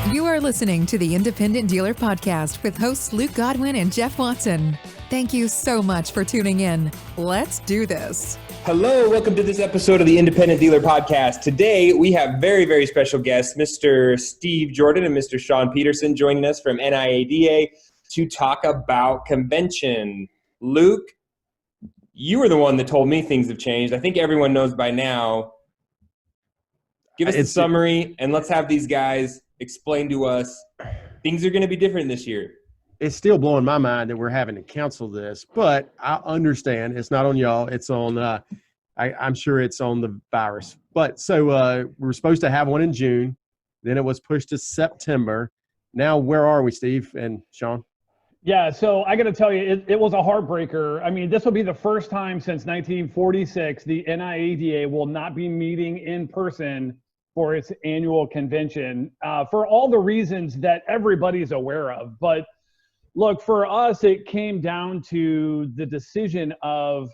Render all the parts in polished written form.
You are listening to the Independent Dealer Podcast with hosts Luke Godwin and Jeff Watson. Thank you so much for tuning in. Let's do this. Hello, welcome to this episode of the Independent Dealer Podcast. Today, we have very, very special guests, Mr. Steve Jordan and Mr. Shaun Peterson joining us from NIADA to talk about convention. Luke, you were the one that told me things have changed. I think everyone knows by now. Give us a summary, and let's have these guys explain to us things are going to be different this year. It's still blowing my mind that we're having to cancel this, but I understand it's not on y'all. It's on, I'm sure it's on the virus. But so we were supposed to have one in June. Then it was pushed to September. Now, where are we, Steve and Shaun? Yeah, so I got to tell you, it was a heartbreaker. I mean, this will be the first time since 1946 the NIADA will not be meeting in person for its annual convention for all the reasons that everybody's aware of. But look, for us, it came down to the decision of,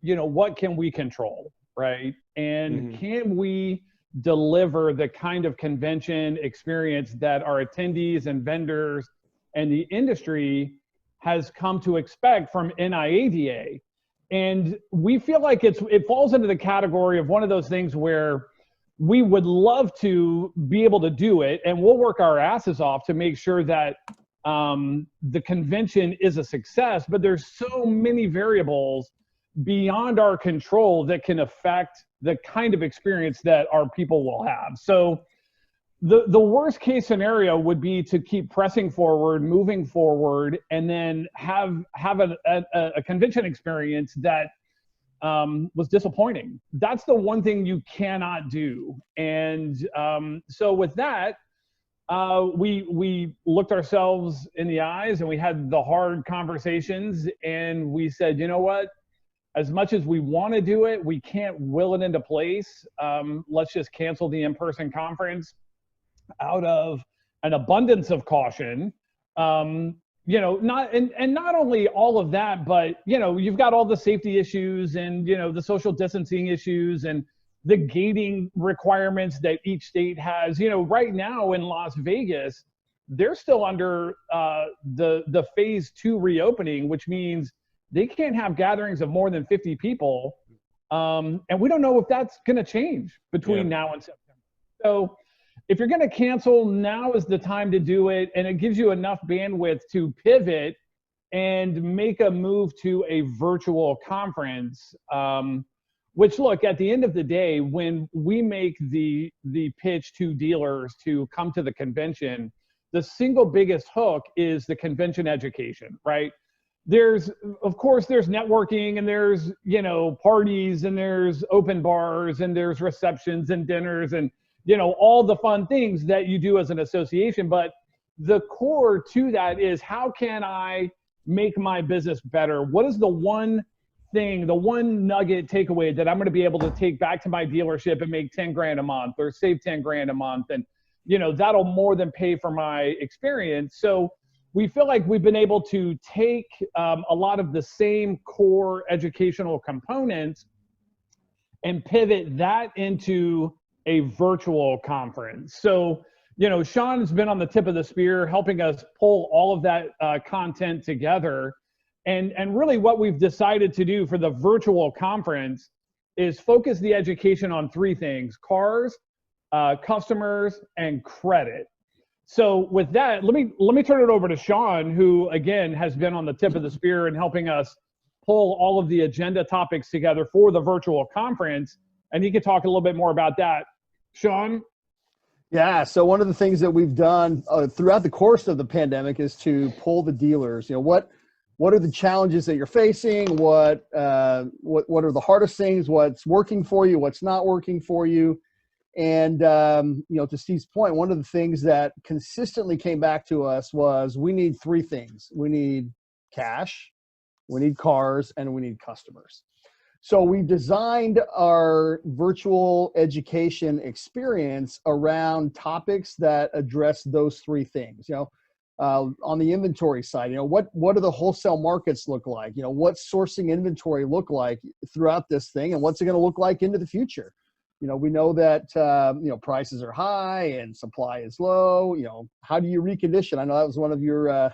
what can we control, right? And can we deliver the kind of convention experience that our attendees and vendors and the industry has come to expect from NIADA? And we feel like it falls into the category of one of those things where we would love to be able to do it, and we'll work our asses off to make sure that the convention is a success, but there's so many variables beyond our control that can affect the kind of experience that our people will have. So the worst case scenario would be to keep pressing forward, moving forward, and then have a convention experience that was disappointing. That's the one thing you cannot do. And so with that, we looked ourselves in the eyes and we had the hard conversations, and we said, you know what? As much as we want to do it, we can't will it into place. Let's just cancel the in-person conference out of an abundance of caution. Not only all of that, but, you've got all the safety issues and, the social distancing issues and the gating requirements that each state has. Right now in Las Vegas, they're still under the phase 2 reopening, which means they can't have gatherings of more than 50 people. And we don't know if that's going to change between now and September. So if you're going to cancel, now is the time to do it. And it gives you enough bandwidth to pivot and make a move to a virtual conference. Which, look, at the end of the day, when we make the pitch to dealers to come to the convention, the single biggest hook is the convention education, right? There's networking, and there's, parties, and there's open bars, and there's receptions and dinners, and, all the fun things that you do as an association. But the core to that is, how can I make my business better? What is the one thing, the one nugget takeaway that I'm going to be able to take back to my dealership and make 10 grand a month or save 10 grand a month? And, that'll more than pay for my experience. So we feel like we've been able to take a lot of the same core educational components and pivot that into a virtual conference. So, Shaun's been on the tip of the spear helping us pull all of that content together. And really what we've decided to do for the virtual conference is focus the education on 3 things: cars, customers, and credit. So with that, let me turn it over to Shaun, who again has been on the tip of the spear and helping us pull all of the agenda topics together for the virtual conference. And he could talk a little bit more about that. Shaun? Yeah, so one of the things that we've done throughout the course of the pandemic is to pull the dealers. What are the challenges that you're facing? What are the hardest things? What's working for you? What's not working for you? And, to Steve's point, one of the things that consistently came back to us was we need 3 things. We need cash, we need cars, and we need customers. So we designed our virtual education experience around topics that address those 3 things. On the inventory side, what do the wholesale markets look like? What's sourcing inventory look like throughout this thing, and what's it going to look like into the future? We know that, prices are high and supply is low. How do you recondition? I know that was one of your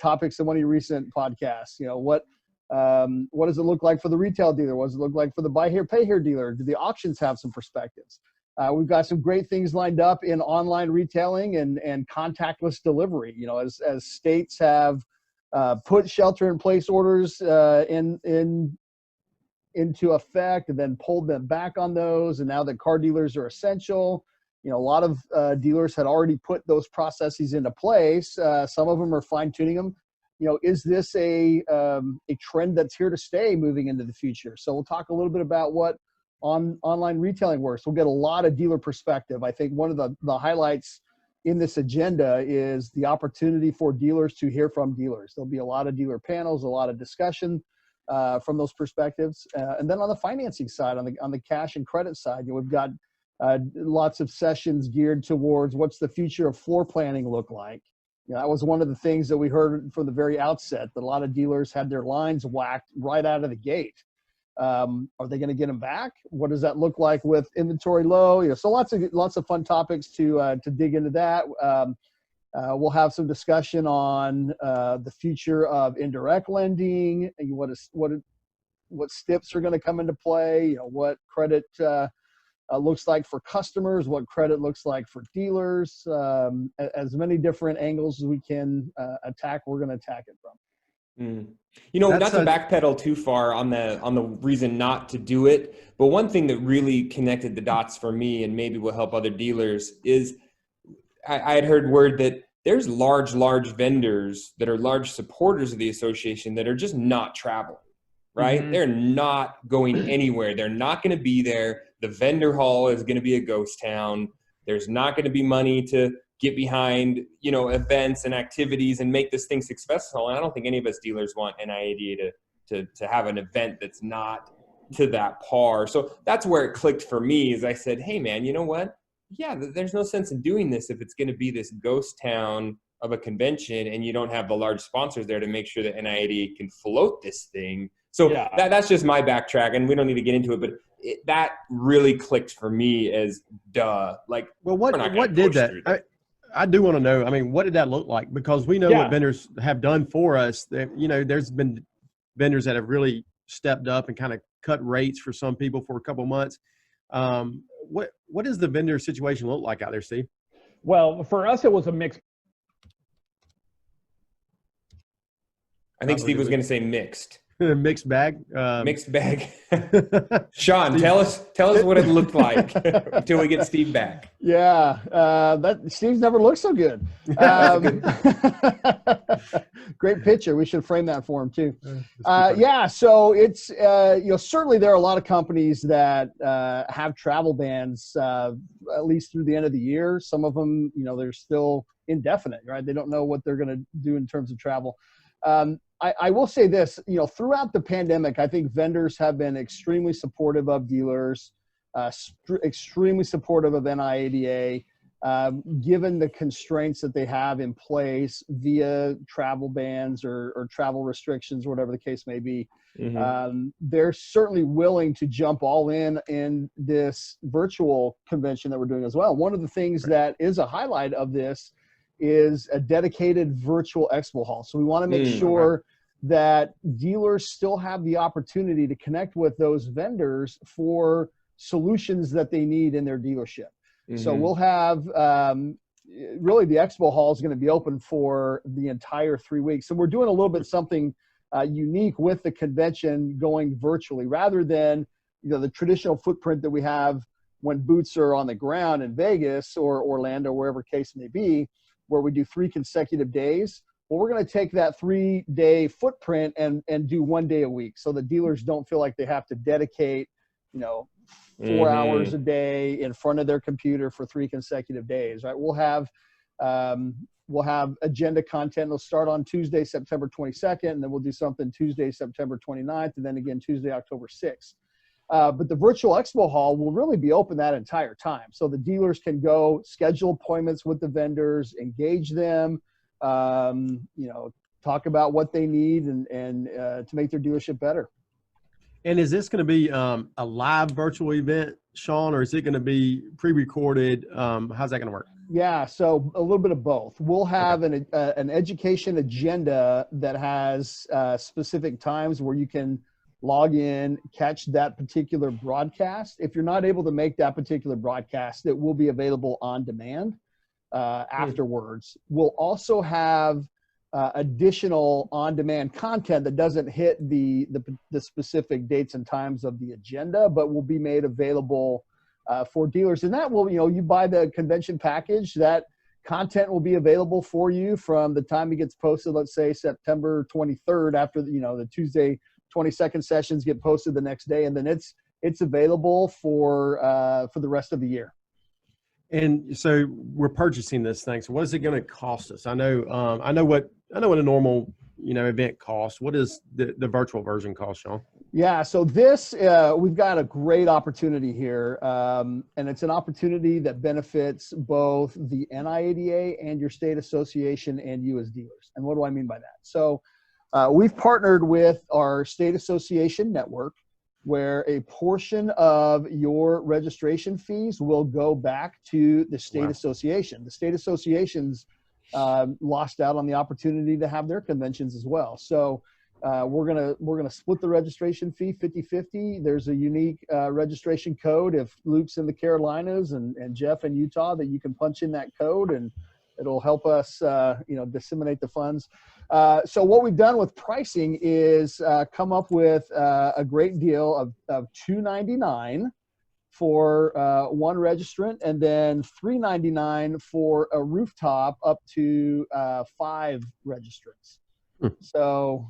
topics in one of your recent podcasts. What does it look like for the retail dealer? What does it look like for the buy here, pay here dealer? Do the auctions have some perspectives? We've got some great things lined up in online retailing and contactless delivery. As states have put shelter-in-place orders into effect and then pulled them back on those, and now that car dealers are essential, a lot of dealers had already put those processes into place. Some of them are fine-tuning them. Is this a trend that's here to stay moving into the future? So we'll talk a little bit about what online retailing works. We'll get a lot of dealer perspective. I think one of the highlights in this agenda is the opportunity for dealers to hear from dealers. There'll be a lot of dealer panels, a lot of discussion from those perspectives. And then on the financing side, on the cash and credit side, we've got lots of sessions geared towards what's the future of floor planning look like. That was one of the things that we heard from the very outset, that a lot of dealers had their lines whacked right out of the gate. Are they going to get them back? What does that look like with inventory low? So lots of fun topics to dig into that. We'll have some discussion on the future of indirect lending, and what steps are going to come into play. What credit looks like for customers, what credit looks like for dealers. As many different angles as we can attack, we're going to attack it from. Not to backpedal too far on the reason not to do it, but one thing that really connected the dots for me, and maybe will help other dealers, is I had heard word that there's large vendors that are large supporters of the association that are just not traveling, right? Mm-hmm. They're not going anywhere. They're not going to be there. The vendor hall is going to be a ghost town. There's not going to be money to get behind, events and activities and make this thing successful. And I don't think any of us dealers want NIADA to have an event that's not to that par. So that's where it clicked for me, is I said, hey man, you know what? Yeah, there's no sense in doing this if it's going to be this ghost town of a convention and you don't have the large sponsors there to make sure that NIADA can float this thing. So yeah, that's just my backtrack, and we don't need to get into it, but that really clicked for me as duh. Like, well, what did that? I do want to know. I mean, what did that look like? Because we know what vendors have done for us. That, there's been vendors that have really stepped up and kind of cut rates for some people for a couple of months. What does the vendor situation look like out there, Steve? Well, for us, it was a mix. I think Steve was going to say mixed. Mixed bag. Mixed bag. Sean, tell us what it looked like until we get Steve back. Yeah, Steve's never looked so good. Great picture. We should frame that for him too. So it's certainly there are a lot of companies that have travel bans at least through the end of the year. Some of them, they're still indefinite, right? They don't know what they're going to do in terms of travel. I will say this, throughout the pandemic, I think vendors have been extremely supportive of dealers, extremely supportive of NIADA, given the constraints that they have in place via travel bans or travel restrictions, or whatever the case may be. Mm-hmm. They're certainly willing to jump all in this virtual convention that we're doing as well. One of the things that is a highlight of this is a dedicated virtual expo hall. So we want to make sure that dealers still have the opportunity to connect with those vendors for solutions that they need in their dealership. Mm-hmm. So we'll have, really the expo hall is going to be open for the entire 3 weeks. So we're doing a little bit something unique with the convention going virtually, rather than, the traditional footprint that we have when boots are on the ground in Vegas or Orlando, wherever case may be, where we do 3 consecutive days. Well, we're going to take that 3-day footprint and do 1 day a week, so the dealers don't feel like they have to dedicate, 4 hours a day in front of their computer for 3 consecutive days, right? We'll have agenda content. It'll start on Tuesday, September 22nd, and then we'll do something Tuesday, September 29th, and then again Tuesday, October 6th. But the virtual expo hall will really be open that entire time. So the dealers can go schedule appointments with the vendors, engage them, talk about what they need and to make their dealership better. And is this going to be a live virtual event, Shaun, or is it going to be pre-recorded? How's that going to work? Yeah, so a little bit of both. We'll have an education agenda that has specific times where you can log in, catch that particular broadcast. If you're not able to make that particular broadcast, it will be available on demand afterwards. We'll also have additional on-demand content that doesn't hit the specific dates and times of the agenda, but will be made available for dealers. And that will, you buy the convention package, that content will be available for you from the time it gets posted, let's say September 23rd, after the Tuesday 22nd sessions get posted the next day, and then it's available for the rest of the year. And so we're purchasing this thing. So what is it going to cost us? I know what a normal event costs. What is the virtual version cost, Shaun? Yeah, so this we've got a great opportunity here, and it's an opportunity that benefits both the NIADA and your state association and you as dealers. And what do I mean by that? So we've partnered with our state association network, where a portion of your registration fees will go back to the state association. The state associations lost out on the opportunity to have their conventions as well. So we're gonna split the registration fee 50-50. There's a unique registration code if Luke's in the Carolinas and Jeff in Utah, that you can punch in that code and it'll help us disseminate the funds. So what we've done with pricing is come up with a great deal of $299 for one registrant, and then $399 for a rooftop up to 5 registrants. So,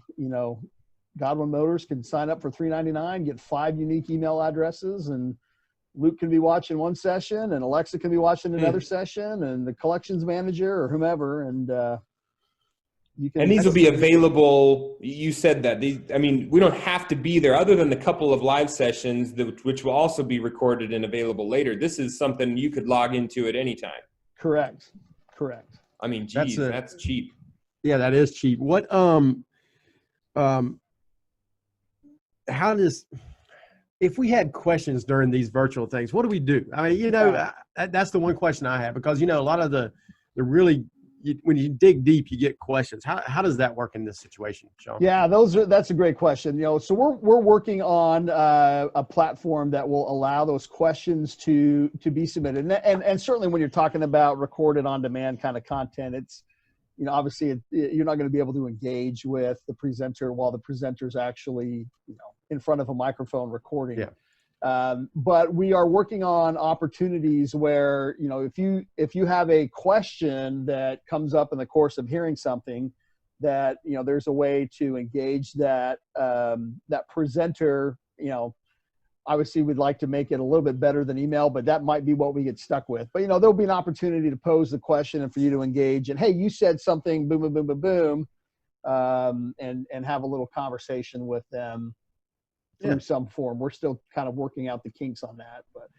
Godwin Motors can sign up for $399, get 5 unique email addresses, and Luke can be watching one session, and Alexa can be watching another session, and the collections manager or whomever, and you can. And these will be available. You said that we don't have to be there, other than the couple of live sessions, which will also be recorded and available later. This is something you could log into at any time. Correct. I mean, geez, that's cheap. Yeah, that is cheap. What how does, if we had questions during these virtual things, what do we do? I mean, that's the one question I have, because a lot of the really, when you dig deep, you get questions. How does that work in this situation, Shaun? Yeah, that's a great question. So we're working on a platform that will allow those questions to be submitted, and certainly when you're talking about recorded on demand kind of content, it's obviously you're not going to be able to engage with the presenter while the presenter's actually in front of a microphone recording. Yeah. But we are working on opportunities where, if you have a question that comes up in the course of hearing something, that, there's a way to engage that presenter. Obviously we'd like to make it a little bit better than email, but that might be what we get stuck with. But, there'll be an opportunity to pose the question and for you to engage, and, hey, you said something, boom, boom, boom, boom, boom, and have a little conversation with them through some form. We're still kind of working out the kinks on that. But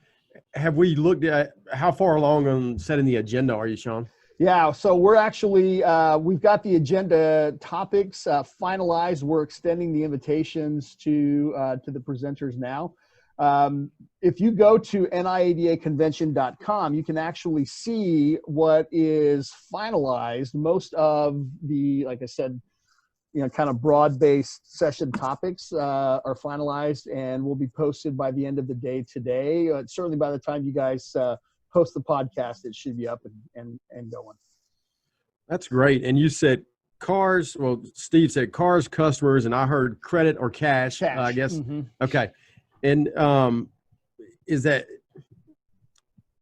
have we looked at how far along on setting the agenda are you, Shaun? Yeah, so we're actually we've got the agenda topics finalized. We're extending the invitations to the presenters now. If you go to niadaconvention.com, you can actually see what is finalized. Most of the, like I said, kind of broad-based session topics are finalized and will be posted by the end of the day today. Certainly by the time you guys post the podcast, it should be up and going. That's great. And you said cars. Well, Steve said cars, customers, and I heard credit or cash. I guess. Mm-hmm. Okay. And is that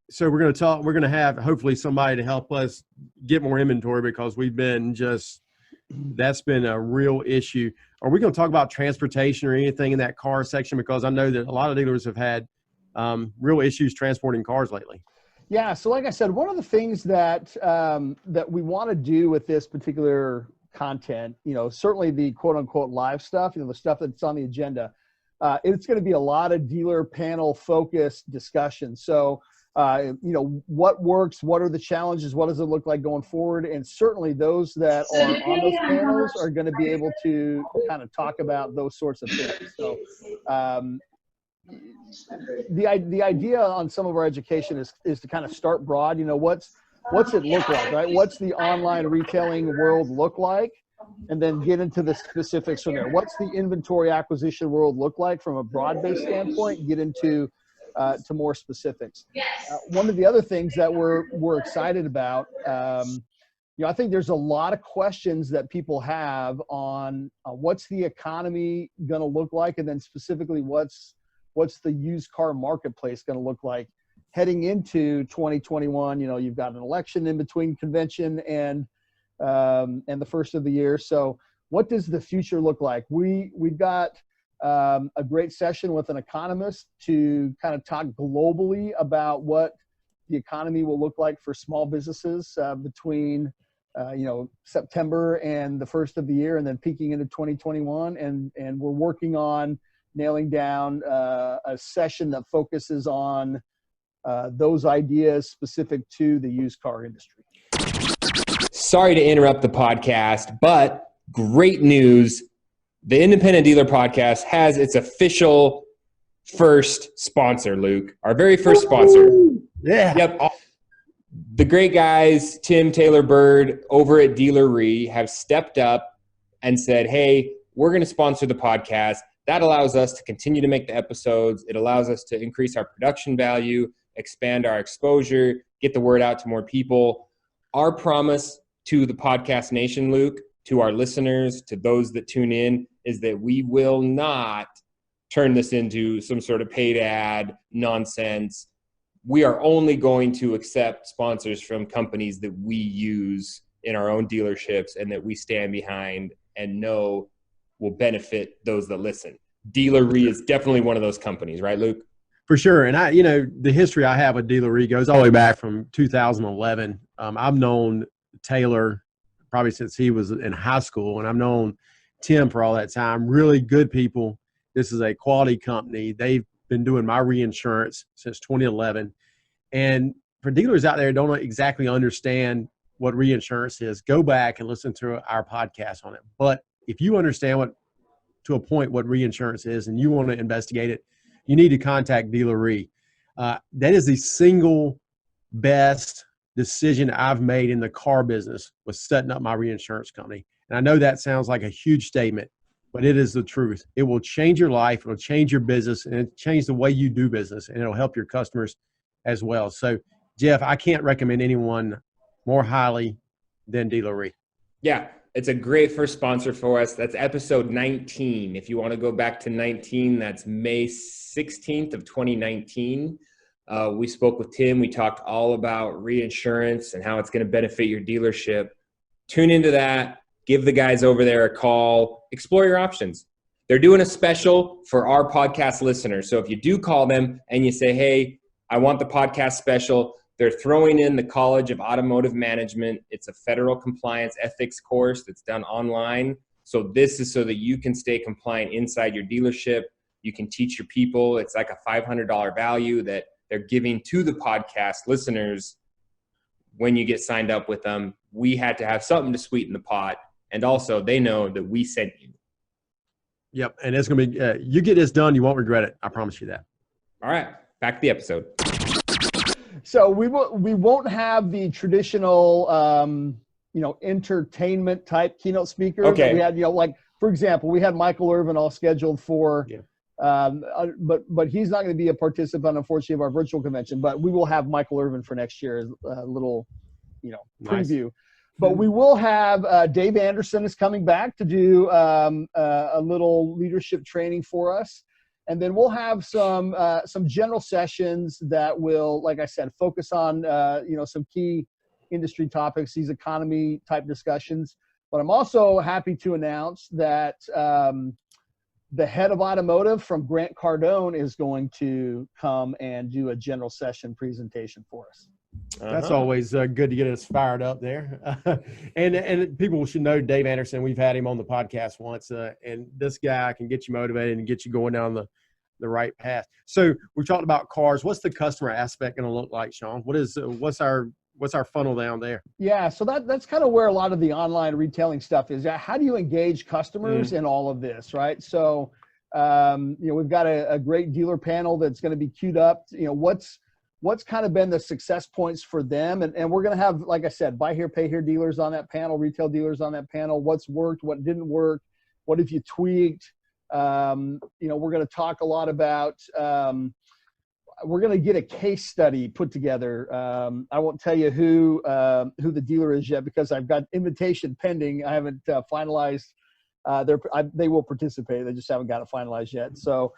so? We're going to have hopefully somebody to help us get more inventory, because that's been a real issue. Are we going to talk about transportation or anything in that car section? Because I know that a lot of dealers have had real issues transporting cars lately. Yeah. So like I said, one of the things that we want to do with this particular content, certainly the quote unquote live stuff, the stuff that's on the agenda, it's going to be a lot of dealer panel focused discussion. So what works, what are the challenges, what does it look like going forward? And certainly those that are on those panels are going to be able to kind of talk about those sorts of things. So the idea on some of our education is to kind of start broad. What's it look like, right? What's the online retailing world look like? And then get into the specifics from there. What's the inventory acquisition world look like from a broad-based standpoint? Get into to more specifics. One of the other things that we're excited about, I think there's a lot of questions that people have on what's the economy going to look like, and then specifically what's the used car marketplace going to look like heading into 2021. You've got an election in between convention and the first of the year. So what does the future look like? We've got a great session with an economist to kind of talk globally about what the economy will look like for small businesses between September and the first of the year, and then peaking into 2021. And we're working on nailing down a session that focuses on those ideas specific to the used car industry. Sorry to interrupt the podcast, but great news. The Independent Dealer Podcast has its official first sponsor, Luke. Our very first sponsor. Yeah. Yep. The great guys, Tim, Taylor, Bird, over at Dealery have stepped up and said, hey, we're going to sponsor the podcast. That allows us to continue to make the episodes. It allows us to increase our production value, expand our exposure, get the word out to more people. Our promise to the podcast nation, Luke, to our listeners, to those that tune in, is that we will not turn this into some sort of paid ad nonsense. We are only going to accept sponsors from companies that we use in our own dealerships and that we stand behind and know will benefit those that listen. Dealery is definitely one of those companies, right, Luke? For sure. And the history I have with Dealery goes all the way back from 2011. I've known Taylor probably since he was in high school, and I've known Tim for all that time. Really good people. This is a quality company. They've been doing my reinsurance since 2011. And for dealers out there who don't exactly understand what reinsurance is, go back and listen to our podcast on it. But if you understand to a point what reinsurance is and you want to investigate it, you need to contact Dealery. That is the single best decision I've made in the car business, was setting up my reinsurance company. And I know that sounds like a huge statement, but it is the truth. It will change your life. It'll change your business, and it'll change the way you do business, and it'll help your customers as well. So, Jeff, I can't recommend anyone more highly than Dealery. Yeah, it's a great first sponsor for us. That's episode 19. If you want to go back to 19, that's May 16th of 2019. We spoke with Tim. We talked all about reinsurance and how it's going to benefit your dealership. Tune into that. Give the guys over there a call. Explore your options. They're doing a special for our podcast listeners. So if you do call them and you say, hey, I want the podcast special, they're throwing in the College of Automotive Management. It's a federal compliance ethics course that's done online. So this is so that you can stay compliant inside your dealership. You can teach your people. It's like a $500 value that they're giving to the podcast listeners when you get signed up with them. We had to have something to sweeten the pot. And also, they know that we sent you. Yep. And it's going to be, you get this done, you won't regret it. I promise you that. All right. Back to the episode. So we won't have the traditional, entertainment type keynote speaker. Okay. We had, like, for example, we had Michael Irvin all scheduled for, but he's not going to be a participant, unfortunately, of our virtual convention. But we will have Michael Irvin for next year as a little, preview. Nice. But we will have Dave Anderson is coming back to do a little leadership training for us. And then we'll have some general sessions that will, like I said, focus on, some key industry topics, these economy type discussions. But I'm also happy to announce that the head of automotive from Grant Cardone is going to come and do a general session presentation for us. That's always good to get us fired up there. And people should know Dave Anderson. We've had him on the podcast once, and this guy can get you motivated and get you going down right path. So we talked about cars. What's the customer aspect going to look like, Shaun? What's our funnel down there? Yeah, so that's kind of where a lot of the online retailing stuff is. How do you engage customers in all of this, right? So, we've got a great dealer panel that's going to be queued up. What's kind of been the success points for them, and we're going to have, like I said, buy here, pay here dealers on that panel, retail dealers on that panel. What's worked, what didn't work, what have you tweaked? We're going to talk a lot about. We're going to get a case study put together. I won't tell you who the dealer is yet because I've got invitation pending. I haven't finalized. They will participate. They just haven't got it finalized yet. So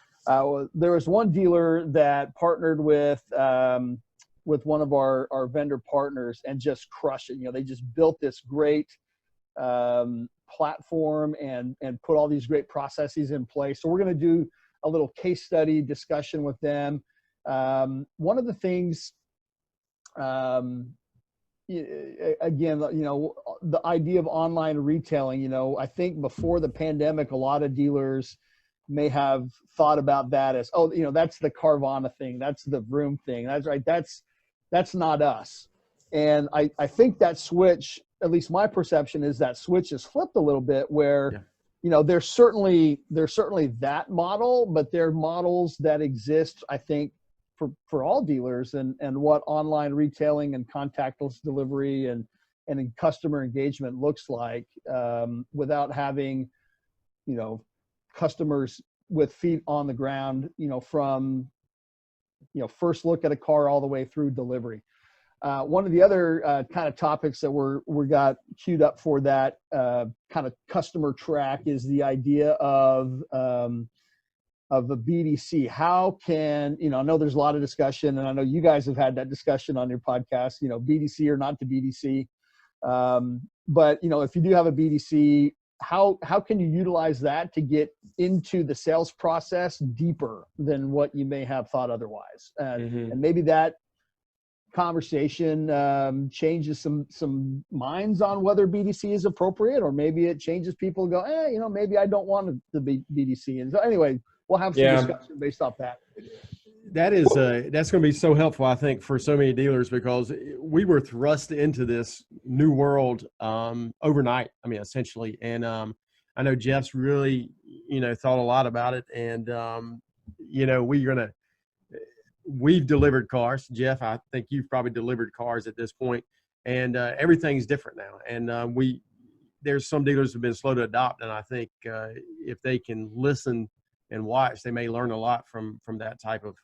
there was one dealer that partnered with one of our vendor partners and just crushed it. They just built this great platform and put all these great processes in place. So we're going to do a little case study discussion with them. One of the things, again, the idea of online retailing, I think before the pandemic, a lot of dealers may have thought about that as, that's the Carvana thing. That's the Vroom thing. That's right. That's not us. And I think that switch, at least my perception is that switch is flipped a little bit where, there's certainly that model, but there are models that exist, I think, for all dealers and what online retailing and contactless delivery and customer engagement looks like without having, customers with feet on the ground, from, first look at a car all the way through delivery. One of the other kind of topics that we got queued up for that kind of customer track is the idea of a BDC. How can, I know there's a lot of discussion, and I know you guys have had that discussion on your podcast, BDC or not to BDC. But, if you do have a BDC, how can you utilize that to get into the sales process deeper than what you may have thought otherwise? And maybe that conversation changes some minds on whether BDC is appropriate, or maybe it changes people go, maybe I don't want to be BDC. And so anyway, we'll have some discussion based off that. That's going to be so helpful, I think, for so many dealers, because we were thrust into this new world overnight. I mean, essentially. And I know Jeff's really, thought a lot about it. And, we've delivered cars. Jeff, I think you've probably delivered cars at this point, and everything's different now. And there's some dealers who've been slow to adopt. And I think if they can listen and watch, they may learn a lot from that type of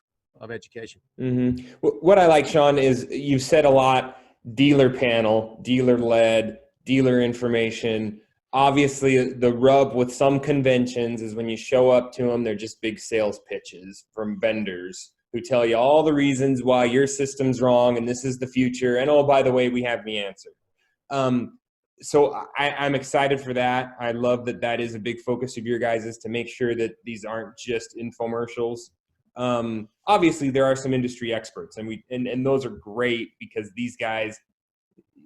education. Mm-hmm. What I like, Shaun, is you've said a lot: dealer panel, dealer led, dealer information. Obviously, the rub with some conventions is when you show up to them, they're just big sales pitches from vendors who tell you all the reasons why your system's wrong and this is the future. And, oh, by the way, we have the answer. So I'm excited for that. I love that is a big focus of your guys, is to make sure that these aren't just infomercials. Obviously, there are some industry experts, and those are great, because these guys,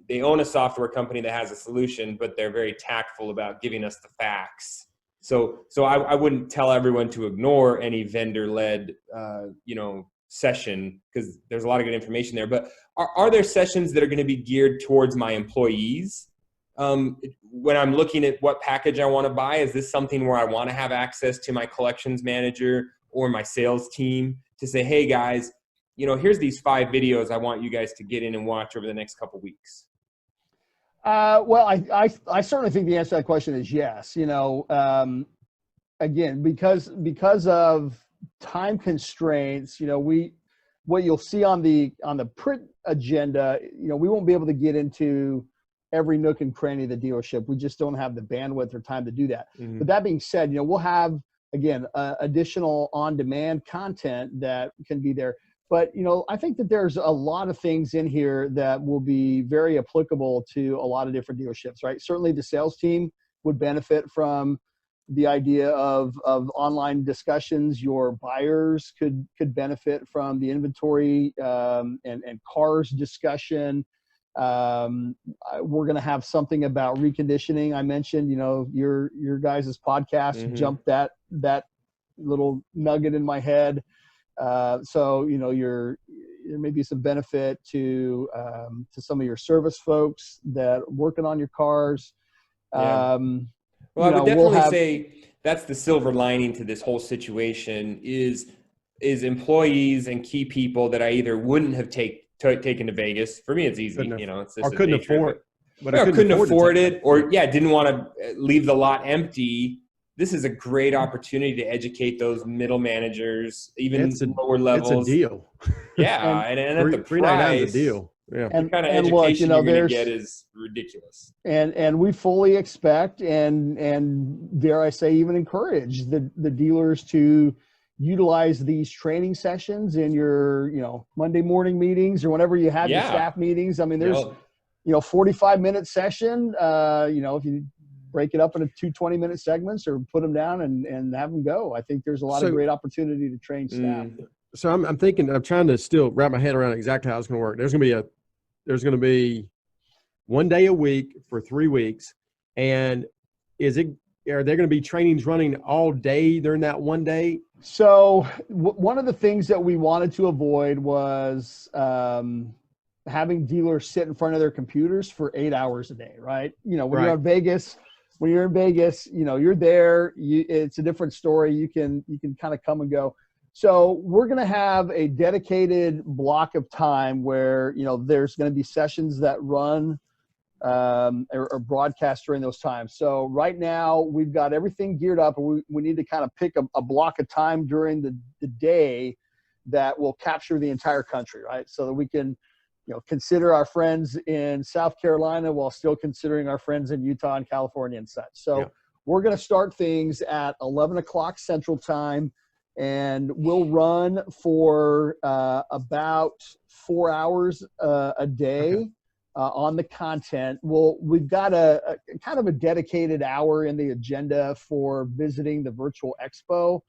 they own a software company that has a solution, but they're very tactful about giving us the facts. So I wouldn't tell everyone to ignore any vendor-led, session, because there's a lot of good information there. But are there sessions that are going to be geared towards my employees? When I'm looking at what package I want to buy, is this something where I want to have access to my collections manager or my sales team to say, hey guys, here's these 5 videos I want you guys to get in and watch over the next couple weeks? Well, I certainly think the answer to that question is yes. Again, because of time constraints, what you'll see on the print agenda, we won't be able to get into every nook and cranny of the dealership. We just don't have the bandwidth or time to do that. Mm-hmm. But that being said, we'll have, again, additional on-demand content that can be there. But, I think that there's a lot of things in here that will be very applicable to a lot of different dealerships, right? Certainly the sales team would benefit from the idea of online discussions. Your buyers could benefit from the inventory and cars discussion. We're going to have something about reconditioning. I mentioned, your guys' podcast jumped that little nugget in my head. So, there may be some benefit to some of your service folks that are working on your cars. Yeah. Well, I would definitely say that's the silver lining to this whole situation is employees and key people that I either wouldn't have taken to Vegas. For me, it's easy. It's just or couldn't afford it. But I couldn't afford it, or didn't want to leave the lot empty. This is a great opportunity to educate those middle managers, even lower levels. It's a deal. Yeah, and at the price, a deal. Yeah, the kind of education you're going to get is ridiculous. And we fully expect and dare I say even encourage the dealers to utilize these training sessions in your Monday morning meetings or whenever you have your staff meetings. I mean, there's 45-minute session. If you break it up into 2 20-minute segments or put them down and have them go. I think there's a lot of great opportunity to train staff. So I'm trying to still wrap my head around exactly how it's going to work. There's going to be 1 day a week for 3 weeks. And are there going to be trainings running all day during that 1 day? So one of the things that we wanted to avoid was having dealers sit in front of their computers for 8 hours a day, right? When you're in Vegas, you're there, it's a different story. You can kind of come and go. So we're going to have a dedicated block of time where, there's going to be sessions that run or broadcast during those times. So right now we've got everything geared up, and we need to kind of pick a block of time during the day that will capture the entire country, right? So that we can, consider our friends in South Carolina while still considering our friends in Utah and California and such. So we're going to start things at 11 o'clock Central Time, and we'll run for about 4 hours a day on the content. We've got a kind of a dedicated hour in the agenda for visiting the virtual expo,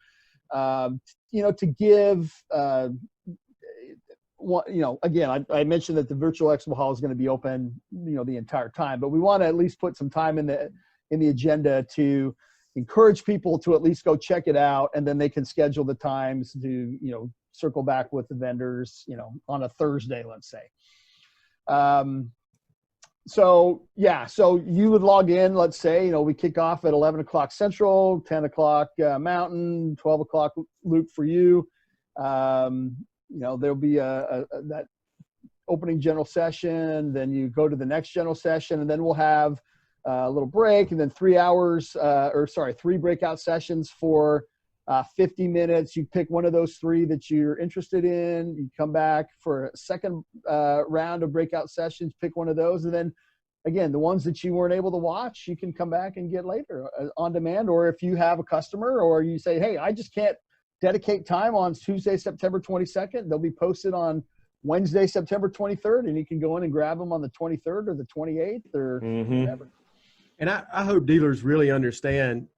to give again, I mentioned that the virtual expo hall is going to be open, the entire time, but we want to at least put some time in the agenda to encourage people to at least go check it out, and then they can schedule the times to, circle back with the vendors, on a Thursday, let's say. So you would log in, let's say, we kick off at 11 o'clock Central, 10 o'clock Mountain, 12 o'clock Luke for you. There'll be that opening general session, then you go to the next general session, and then we'll have a little break, and then 3 breakout sessions for 50 minutes. You pick one of those 3 that you're interested in. You come back for a second round of breakout sessions, pick one of those, and then again, the ones that you weren't able to watch, you can come back and get later on demand. Or if you have a customer, or you say, hey, I just can't dedicate time on Tuesday, September 22nd. They'll be posted on Wednesday, September 23rd, and you can go in and grab them on the 23rd or the 28th or whatever. And I hope dealers really understand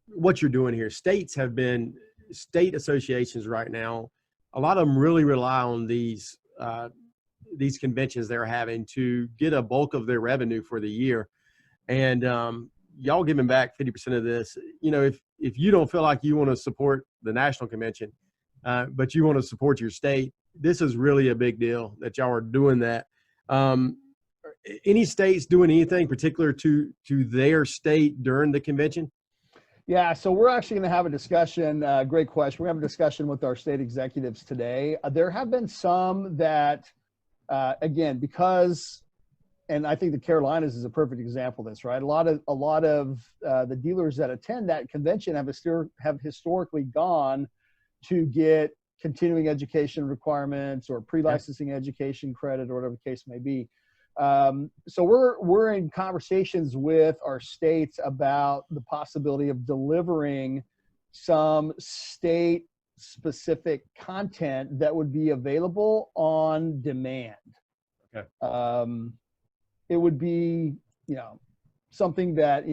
what you're doing here. State associations right now, a lot of them really rely on these conventions they're having to get a bulk of their revenue for the year. And y'all giving back 50% of this. If you don't feel like you want to support the national convention, but you want to support your state, this is really a big deal that y'all are doing that. Any states doing anything particular to their state during the convention? Yeah, so we're actually going to have a discussion. Great question. We're going to have a discussion with our state executives today. There have been some that, again, because, and I think the Carolinas is a perfect example of this, right? A lot of the dealers that attend that convention have historically gone to get continuing education requirements or pre-licensing education credit or whatever the case may be. So we're in conversations with our states about the possibility of delivering some state specific content that would be available on demand. Okay. It would be, something that,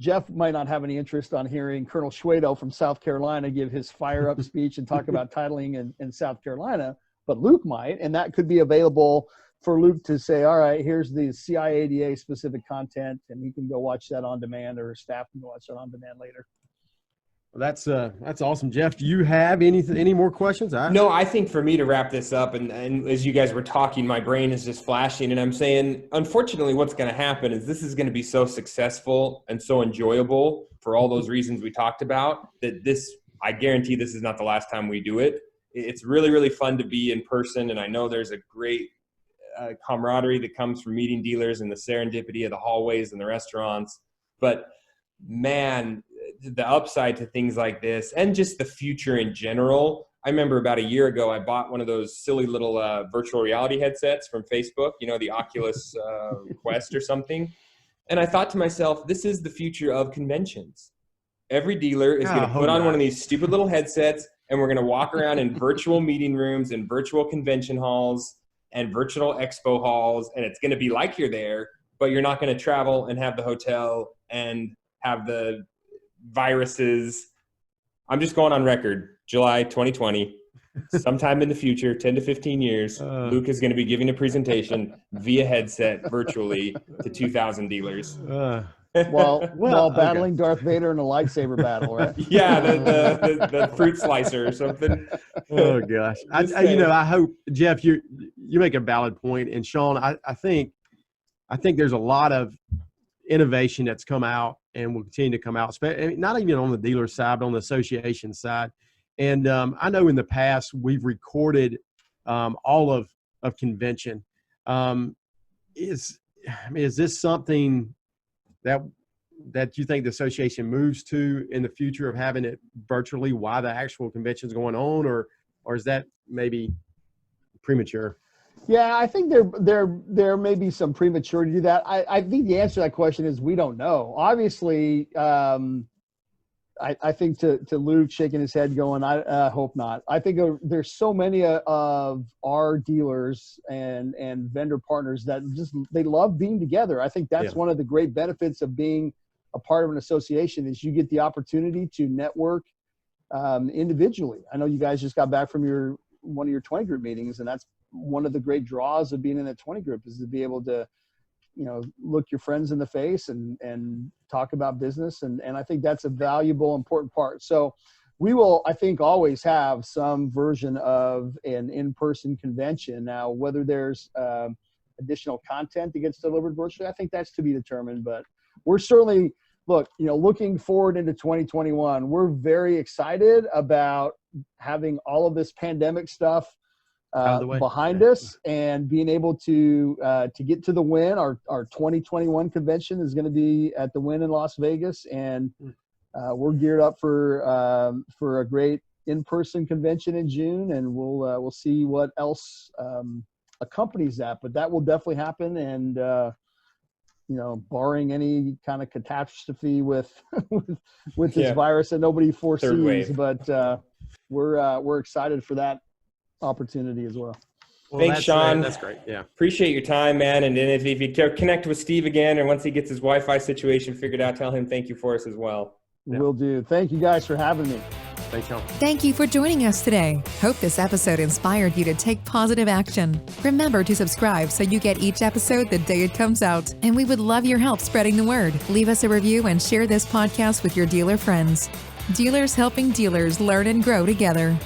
Jeff might not have any interest on hearing Colonel Schwedo from South Carolina give his fire up speech and talk about titling in South Carolina, but Luke might, and that could be available for Luke to say, all right, here's the CIADA specific content, and he can go watch that on demand, or staff can go watch that on demand later. Well, that's awesome, Jeff. Do you have any more questions? No, I think for me to wrap this up, and as you guys were talking, my brain is just flashing, and I'm saying, unfortunately, what's going to happen is this is going to be so successful and so enjoyable for all those reasons we talked about that I guarantee this is not the last time we do it. It's really, really fun to be in person, and I know there's a great camaraderie that comes from meeting dealers and the serendipity of the hallways and the restaurants. But man, the upside to things like this and just the future in general. I remember about a year ago, I bought one of those silly little virtual reality headsets from Facebook, the Oculus Quest or something. And I thought to myself, this is the future of conventions. Every dealer is going to put on one of these stupid little headsets, and we're going to walk around in virtual meeting rooms and virtual convention halls and virtual expo halls. And it's going to be like you're there, but you're not going to travel and have the hotel and have the viruses. I'm just going on record. July 2020, sometime in the future, 10 to 15 years, Luke is going to be giving a presentation via headset virtually to 2,000 dealers. While battling Darth Vader in a lightsaber battle, right? Yeah, the fruit slicer or something. Oh gosh, I hope, Jeff, you make a valid point, and Shaun, I think there's a lot of innovation that's come out and will continue to come out, not even on the dealer side, but on the association side. And I know in the past we've recorded all of convention. Is this something that you think the association moves to in the future, of having it virtually while the actual convention is going on, or is that maybe premature? Yeah, I think there may be some prematurity to that. I think the answer to that question is we don't know. Obviously, I think to Luke shaking his head going, I hope not. I think there's so many of our dealers and vendor partners that they love being together. I think that's one of the great benefits of being a part of an association, is you get the opportunity to network individually. I know you guys just got back from one of your 20 group meetings, and that's one of the great draws of being in a 20 group, is to be able to, look your friends in the face and talk about business. And I think that's a valuable, important part. So we will, I think, always have some version of an in-person convention. Now, whether there's additional content that gets delivered virtually, I think that's to be determined, but we're certainly, looking forward into 2021, we're very excited about having all of this pandemic stuff behind us, and being able to get to the Wynn. Our 2021 convention is going to be at the Wynn in Las Vegas, and we're geared up for a great in-person convention in June, and we'll see what else accompanies that. But that will definitely happen, and barring any kind of catastrophe with this virus that nobody foresees. But we're excited for that opportunity as well. Thanks, Shaun. That's great. Yeah. Appreciate your time, man. And then if you connect with Steve again, or once he gets his Wi-Fi situation figured out, tell him thank you for us as well. Yeah. Will do. Thank you guys for having me. Thanks, Shaun. Thank you for joining us today. Hope this episode inspired you to take positive action. Remember to subscribe so you get each episode the day it comes out. And we would love your help spreading the word. Leave us a review and share this podcast with your dealer friends. Dealers helping dealers learn and grow together.